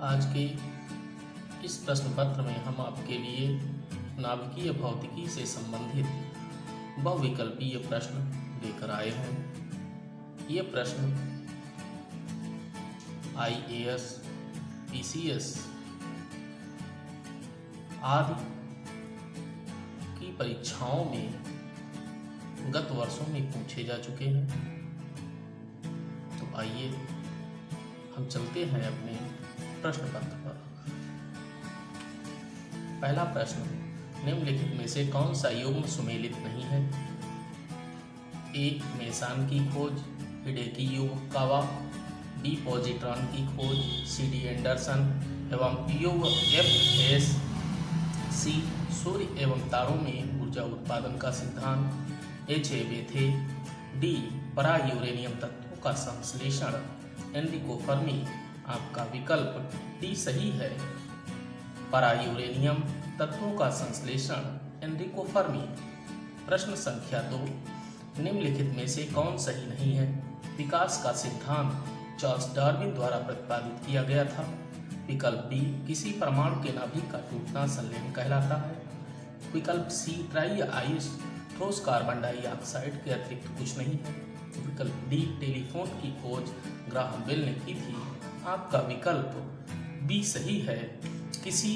आज के इस प्रश्न पत्र में हम आपके लिए नाभिकीय भौतिकी से संबंधित बहुविकल्पीय प्रश्न लेकर आए हैं। ये प्रश्न IAS, PCS आदि की परीक्षाओं में गत वर्षों में पूछे जा चुके हैं। तो आइए हम चलते हैं अपने प्रश्न पत्र पर। पहला प्रश्न, निम्नलिखित में से कौन सा युग्म सुमेलित नहीं है? ए. मेसान की खोज, हिडेकी युग कावा, बी. पॉजिट्रॉन की खोज, सी. डी. एंडरसन एवं युग FS, सी. सूर्य एवं तारों में ऊर्जा उत्पादन का सिद्धांत, H. A. बेथे, डी. परा यूरेनियम तत्वों का संश्लेषण, एनरिको फर्मी। आपका विकल्प डी सही है। परा यूरेनियम तत्वों का संश्लेषण एनरिको फर्मी। प्रश्न संख्या 2, निम्नलिखित में से कौन सही नहीं है? विकास का सिद्धांत चार्ल्स डार्विन द्वारा प्रतिपादित किया गया था। विकल्प बी, किसी परमाणु के नाभिक का टूटना संलयन कहलाता है। विकल्प सी, ट्राई आइस ठोस कार्बन डाइऑक्साइड के अतिरिक्त कुछ नहीं है। विकल्प डी, टेलीफोन की खोज ग्राहम बेल ने की थी। आपका विकल्प बी सही है। किसी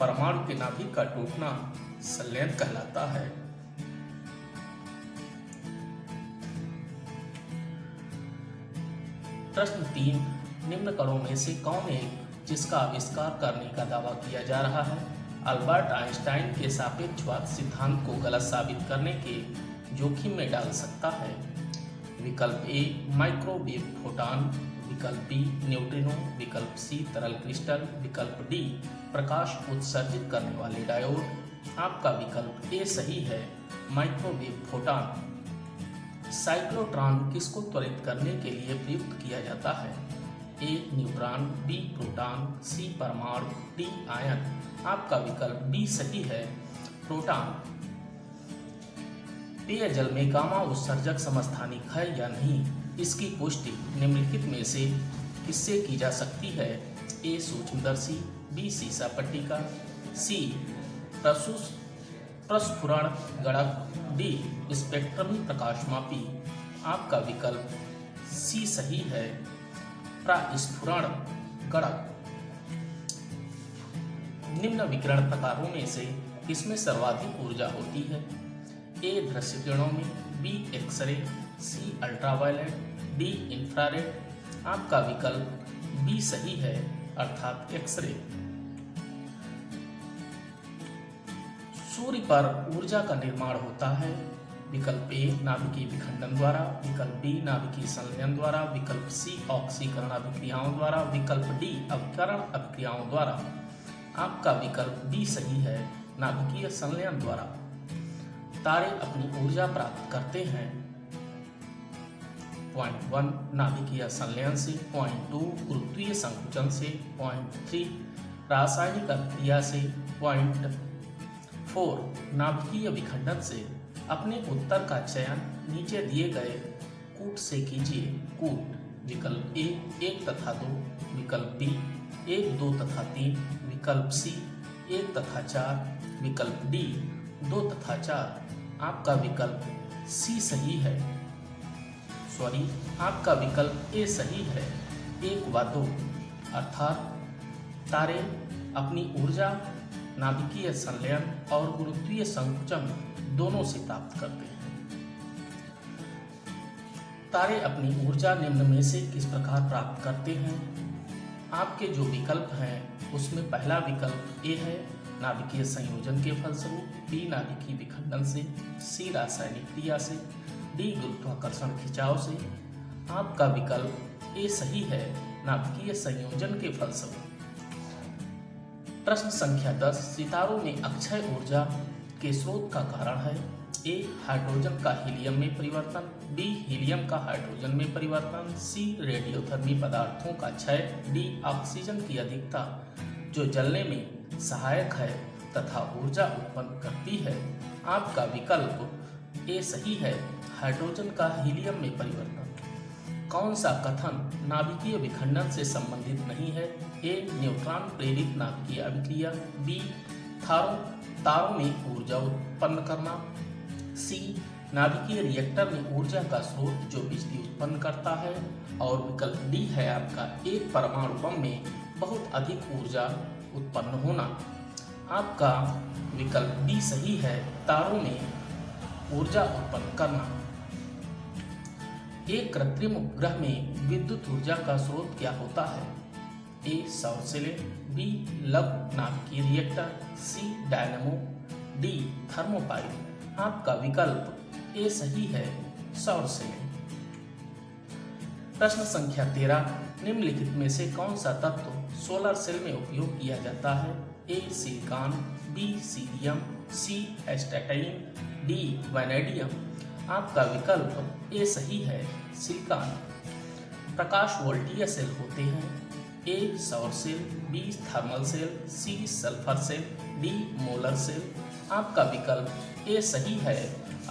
परमाणु के नाभिक का टूटना संलयन कहलाता है। प्रश्न 3, निम्न कणों में से कौन एक जिसका आविष्कार करने का दावा किया जा रहा है अल्बर्ट आइंस्टाइन के सापेक्षवाद सिद्धांत को गलत साबित करने के जोखिम में डाल सकता है? विकल्प ए, माइक्रोवेव फोटॉन, विकल्प बी, न्यूट्रिनो, विकल्प सी, तरल क्रिस्टल, विकल्प डी, प्रकाश उत्सर्जित करने वाले डायोड। आपका विकल्प ए सही है, माइक्रोवेव फोटॉन। साइक्लोट्रॉन किसको त्वरित करने के लिए प्रयुक्त किया जाता है? ए, न्यूट्रॉन, बी, प्रोटॉन, सी, परमाणु, डी, आयन। आपका विकल्प बी सही है, प्रोटॉन। पेयजल में गामा उत्सर्जक समस्थानिक है या नहीं, इसकी पुष्टि निम्नलिखित में से किससे की जा सकती है? ए, सूक्ष्मदर्शी, बी, सीसा पट्टिका, सी, प्रस्फुरण गणक, डी, स्पेक्ट्रमी प्रकाशमापी। आपका विकल्प सी सही है, प्रस्फुरण गणक। निम्न विकिरण प्रकारों में से किसमें सर्वाधिक ऊर्जा होती है? ए, दृश्य किरणों में, बी, एक्सरे, सी, अल्ट्रावायलेट, डी, इंफ्रारेड। आपका विकल्प बी सही है, अर्थात एक्सरे। सूर्य पर ऊर्जा का निर्माण होता है। विकल्प ए, नाभिकीय विखंडन द्वारा, विकल्प बी, नाभिकीय संलयन द्वारा, विकल्प सी, ऑक्सीकरण अभिक्रियाओं द्वारा, विकल्प डी, अवकरण अभिक्रियाओं द्वारा। आपका विकल्प बी सही है, नाभिकीय संलयन द्वारा। तारे अपनी ऊर्जा प्राप्त करते हैं पॉइंट 1 नाभिकीय संलयन से, पॉइंट 2 गुरुत्वीय संकुचन से, पॉइंट 3 रासायनिक अभिक्रिया से, पॉइंट 4 नाभिकीय विखंडन से। अपने उत्तर का चयन नीचे दिए गए कूट से कीजिए। कूट विकल्प ए 1 तथा 2, विकल्प बी 1, 2 तथा 3, विकल्प सी 1 तथा 4, विकल्प डी 2 तथा 4। आपका विकल्प सी सही है, आपका विकल्प ए सही है, 1 व 2, अर्थात तारे अपनी ऊर्जा नाभिकीय संलयन और गुरुत्वीय संकुचन दोनों से प्राप्त करते हैं। तारे अपनी ऊर्जा निम्न में से किस प्रकार प्राप्त करते हैं? आपके जो विकल्प हैं उसमें पहला विकल्प ए है, नाभिकीय संयोजन के फलस्वरूप, बी, नाभिकीय विखंडन से, सी, रासायनिक क्रिया से, डी, गुरुत्वाकर्षण खिंचाव से। आपका विकल्प ए सही है, नाभिकीय संयोजन के फलस्वरूप। प्रश्न संख्या 10, सितारों में अक्षय ऊर्जा के स्रोत का कारण है? ए, हाइड्रोजन का हीलियम में परिवर्तन, बी, हीलियम का हाइड्रोजन में परिवर्तन, सी, रेडियोधर्मी पदार्थों का क्षय, डी, ऑक्सीजन की अधिकता जो जलने में सहायक है तथा ऊर्जा उत्पन्न करती है। आपका विकल्प ए सही है, हाइड्रोजन का हीलियम में परिवर्तन। कौन सा कथन नाभिकीय विखंडन से संबंधित नहीं है? ए. न्यूट्रॉन प्रेरित नाभिकीय अभिक्रिया। बी. तारों में ऊर्जा उत्पन्न करना। सी. नाभिकीय रिएक्टर में ऊर्जा का स्रोत जो बिजली उत्पन्न करता है। और विकल्प डी है आपका एक परमाणु बम में बहुत अधिक ऊर्जा उत्पन्न होना। आपका विकल्प डी सही है, तारों में ऊर्जा उत्पन्न करना। एक कृत्रिम उपग्रह में विद्युत ऊर्जा का स्रोत क्या होता है? ए. सौर सेलें। बी. लघु नाभिकीय रिएक्टर। सी. डायनेमो। डी. थर्मोपाइल। आपका विकल्प ए सही है, सौर सेलें। प्रश्न संख्या 13, निम्नलिखित में से कौन सा तत्व सोलर सेल में उपयोग किया जाता है? ए. सिलिकॉन। बी. सीरियम। सी. एस्टेटाइन। डी. वैनेडियम। आपका विकल्प ए सही है, सिलिकॉन। प्रकाश वोल्टीय सेल होते हैं। ए. सौर cell. B. Thermal cell. C. Sulphur cell. D. Molar cell. आपका विकल्प ए सही है,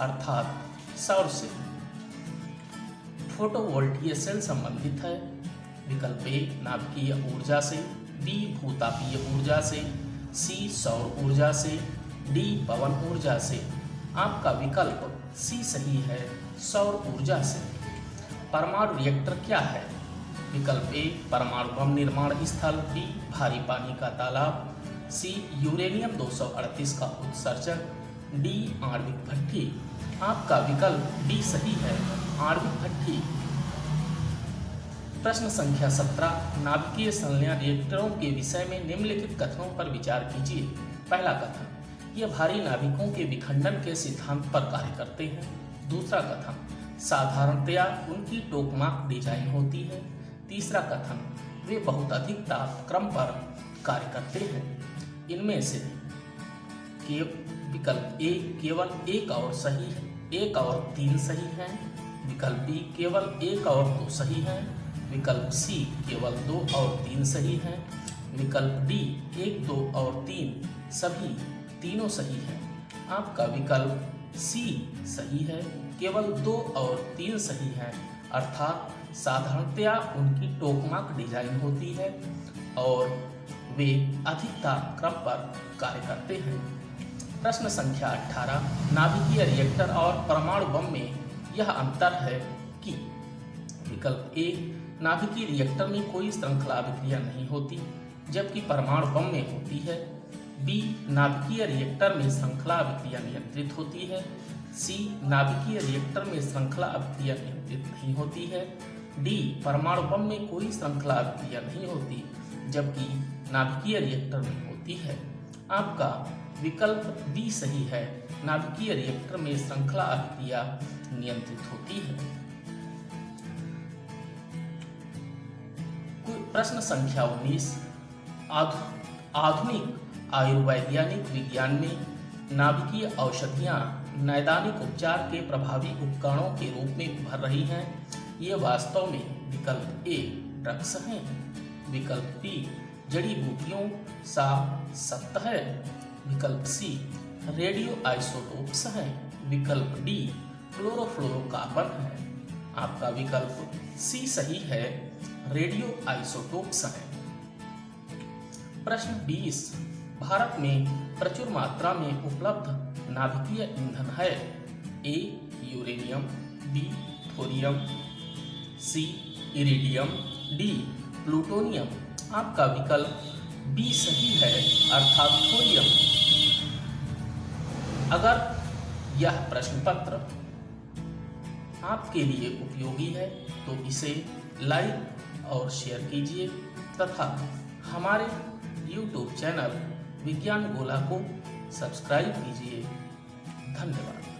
अर्थात सौर सेल। फोटोवोल्टीय सेल संबंधित है। विकल्प ए. नाभिकीय ऊर्जा से। बी. भूतापीय ऊर्जा से। सी. सौर ऊर्जा से। डी. पवन ऊर्जा से। आपका विकल्प सी सही है, सौर ऊर्जा से। परमाणु रिएक्टर क्या है? विकल्प ए. परमाणु बम निर्माण स्थल। बी. भारी पानी का तालाब। सी. यूरेनियम 238 का उत्सर्जक। डी. आणविक भट्ठी। आपका विकल्प डी सही है, आणविक भट्ठी। प्रश्न संख्या 17, नाभिकीय संलयन रिएक्टरों के विषय में निम्नलिखित कथनों पर विचार कीजिए। पहला कथन, ये भारी नाभिकों के विखंडन के सिद्धांत पर कार्य करते हैं। दूसरा कथन, साधारणतया उनकी टोकमाक डिजाइन होती है। तीसरा कथन, वे बहुत अधिक तापक्रम पर कार्य करते हैं। इनमें से विकल्प ए केवल एक और सही है, 1 और 3 सही हैं। विकल्प बी केवल 1 और 2 सही हैं। विकल्प सी केवल 2 और 3 सही हैं। विकल्प डी 1, 2 और 3 सभी तीनों सही हैं। आपका विकल्प सी सही है, केवल 2 और 3 सही हैं, अर्थात साधारणतया उनकी टोकमाक डिजाइन होती है और वे अधिक तापक्रम पर कार्य करते हैं। प्रश्न संख्या 18, नाभिकीय रिएक्टर और परमाणु बम में यह अंतर है कि विकल्प ए नाभिकीय रिएक्टर में कोई श्रृंखला अभिक्रिया नहीं होती जबकि परमाणु बम में होती है। बी नाभिकीय रिएक्टर में श्रृंखला अभिक्रिया नियंत्रित होती है। सी नाभिकीय रिएक्टर में श्रृंखला अभिक्रिया नियंत्रित नहीं होती है। डी परमाणु बम में कोई श्रृंखला अभिक्रिया नहीं होती जबकि नाभिकीय रिएक्टर में होती है। आपका विकल्प बी सही है, नाभिकीय रिएक्टर में श्रृंखला अभिक्रिया नियंत्रित होती है। प्रश्न संख्या 19, आधुनिक आयुर्वैज्ञानिक विज्ञान में नाभिकीय औषधियाँ नैदानिक उपचार के प्रभावी उपकरणों के रूप में उभर रही हैं। ये वास्तव में विकल्प ए ड्रग्स हैं। विकल्प बी जड़ी बूटियों सा सत्व है। विकल्प सी रेडियो आइसोटोप्स हैं। विकल्प डी क्लोरोफ्लोरोकार्बन है। आपका विकल्प सी सही है, रेडियो आइसोटोप्स हैं। प्रश्न 20, भारत में प्रचुर मात्रा में उपलब्ध नाभिकीय ईंधन है। A uranium. B thorium. C iridium. D plutonium. आपका विकल्प बी सही है, अर्थात थोरियम। अगर यह प्रश्न पत्र आपके लिए उपयोगी है तो इसे लाइक और शेयर कीजिए तथा हमारे YouTube चैनल विज्ञान गोला को सब्सक्राइब कीजिए। धन्यवाद।